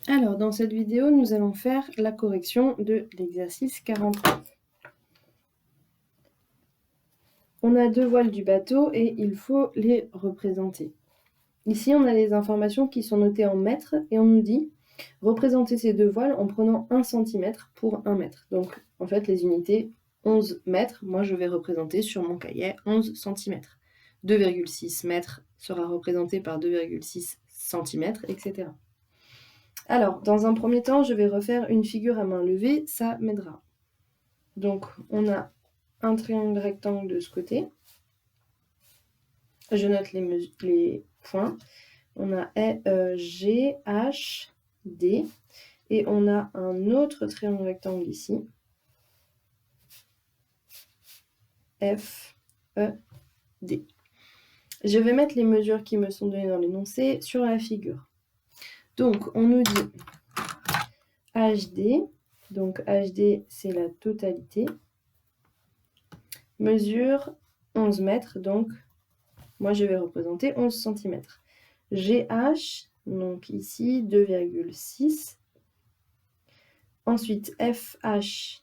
Alors, dans cette vidéo, nous allons faire la correction de l'exercice 49. On a deux voiles du bateau et il faut les représenter. Ici, on a les informations qui sont notées en mètres et on nous dit représenter ces deux voiles en prenant 1 cm pour 1 mètre. Donc, en fait, les unités 11 mètres, moi je vais représenter sur mon cahier 11 cm. 2,6 mètres sera représenté par 2,6 cm, etc. Alors, dans un premier temps, je vais refaire une figure à main levée, ça m'aidera. Donc, on a un triangle rectangle de ce côté. Je note les points. On a G, H, D. Et on a un autre triangle rectangle ici. F, E, D. Je vais mettre les mesures qui me sont données dans l'énoncé sur la figure. Donc, on nous dit HD. Donc, HD, c'est la totalité. Mesure 11 mètres, donc moi je vais représenter 11 cm. GH, donc ici 2,6. Ensuite FH,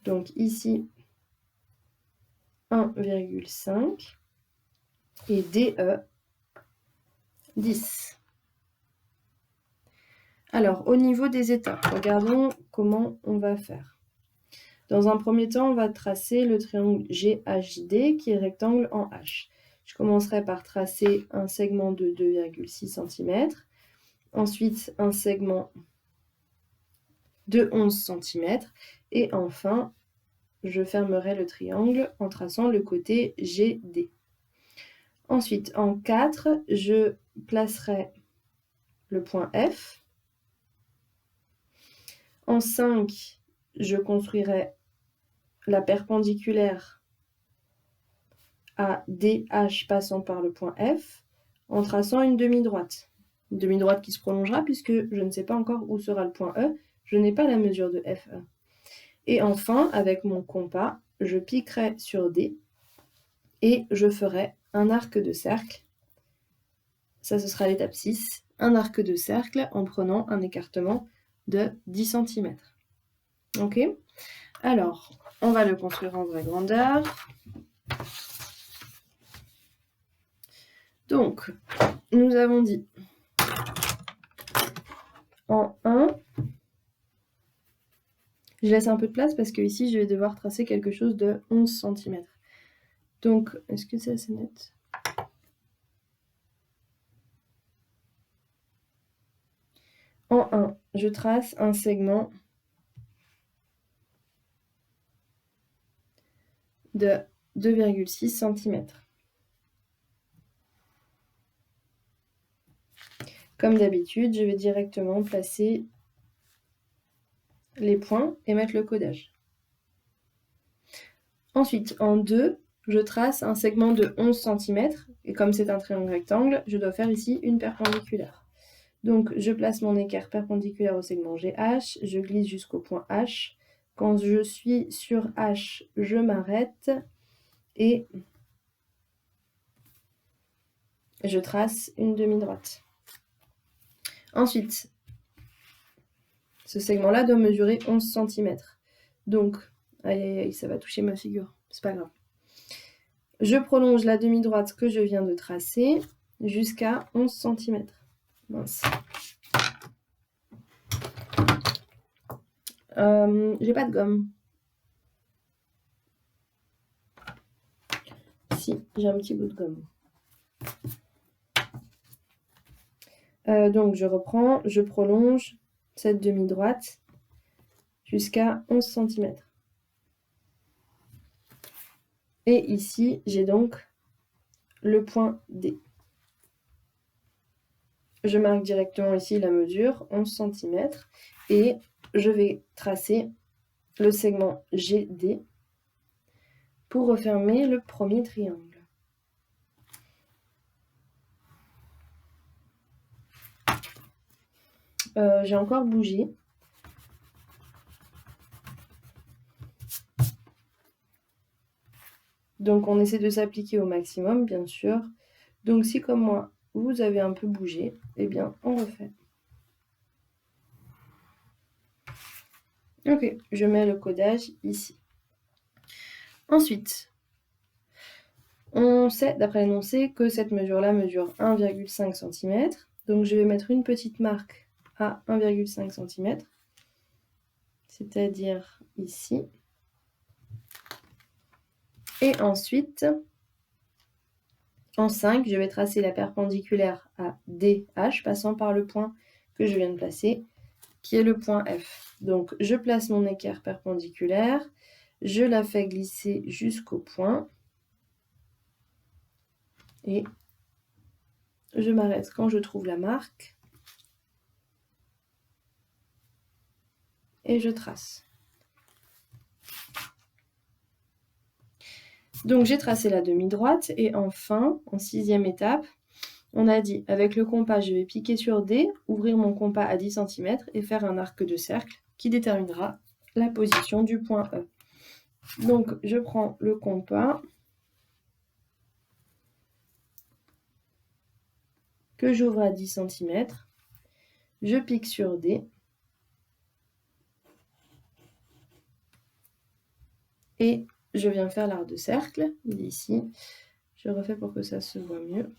donc ici 1,5. Et DE, 10. Alors, au niveau des étapes, regardons comment on va faire. Dans un premier temps, on va tracer le triangle GHD qui est rectangle en H. Je commencerai par tracer un segment de 2,6 cm, ensuite un segment de 11 cm, et enfin, je fermerai le triangle en traçant le côté GD. Ensuite, en 4, je placerai le point F. En 5, je construirai la perpendiculaire à DH passant par le point F en traçant une demi-droite. Une demi-droite qui se prolongera puisque je ne sais pas encore où sera le point E. Je n'ai pas la mesure de FE. Et enfin, avec mon compas, je piquerai sur D et je ferai un arc de cercle. Ça, ce sera l'étape 6. Un arc de cercle en prenant un écartement de 10 cm. Ok ? Alors, on va le construire en vraie grandeur. Donc, nous avons dit en 1, je laisse un peu de place parce que ici, je vais devoir tracer quelque chose de 11 cm. Donc, est-ce que c'est assez net ? En 1, je trace un segment de 2,6 cm. Comme d'habitude, je vais directement placer les points et mettre le codage. Ensuite, en 2, je trace un segment de 11 cm, et comme c'est un triangle rectangle, je dois faire ici une perpendiculaire. Donc, je place mon équerre perpendiculaire au segment GH, je glisse jusqu'au point H. Quand je suis sur H, je m'arrête et je trace une demi-droite. Ensuite, ce segment-là doit mesurer 11 cm. Donc, aïe aïe aïe, ça va toucher ma figure, c'est pas grave. Je prolonge la demi-droite que je viens de tracer jusqu'à 11 cm. Mince. J'ai pas de gomme. Si, j'ai un petit bout de gomme. Donc je reprends, je prolonge cette demi-droite jusqu'à 11 cm. Et ici, j'ai donc le point D. Je marque directement ici la mesure, 11 cm, et je vais tracer le segment GD pour refermer le premier triangle. J'ai encore bougé. Donc on essaie de s'appliquer au maximum, bien sûr. Donc si comme moi, vous avez un peu bougé, eh bien on refait. Ok, je mets le codage ici. Ensuite, on sait, d'après l'énoncé, que cette mesure-là mesure 1,5 cm. Donc, je vais mettre une petite marque à 1,5 cm, c'est-à-dire ici. Et ensuite, en 5, je vais tracer la perpendiculaire à DH, passant par le point que je viens de placer, qui est le point F. Donc, je place mon équerre perpendiculaire, je la fais glisser jusqu'au point, et je m'arrête quand je trouve la marque, et je trace. Donc, j'ai tracé la demi-droite, et enfin, en 6e étape, on a dit, avec le compas, je vais piquer sur D, ouvrir mon compas à 10 cm et faire un arc de cercle qui déterminera la position du point E. Donc, je prends le compas que j'ouvre à 10 cm, je pique sur D et je viens faire l'arc de cercle. Il est ici. Je refais pour que ça se voit mieux.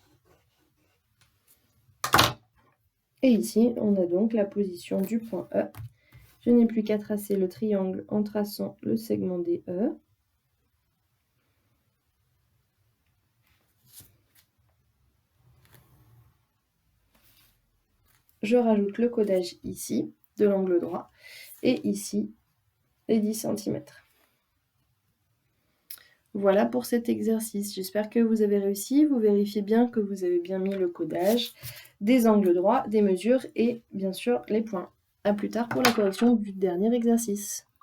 Et ici, on a donc la position du point E. Je n'ai plus qu'à tracer le triangle en traçant le segment des E. Je rajoute le codage ici, de l'angle droit, et ici, les 10 cm. Voilà pour cet exercice. J'espère que vous avez réussi. Vous vérifiez bien que vous avez bien mis le codage, des angles droits, des mesures et bien sûr les points. À plus tard pour la correction du dernier exercice.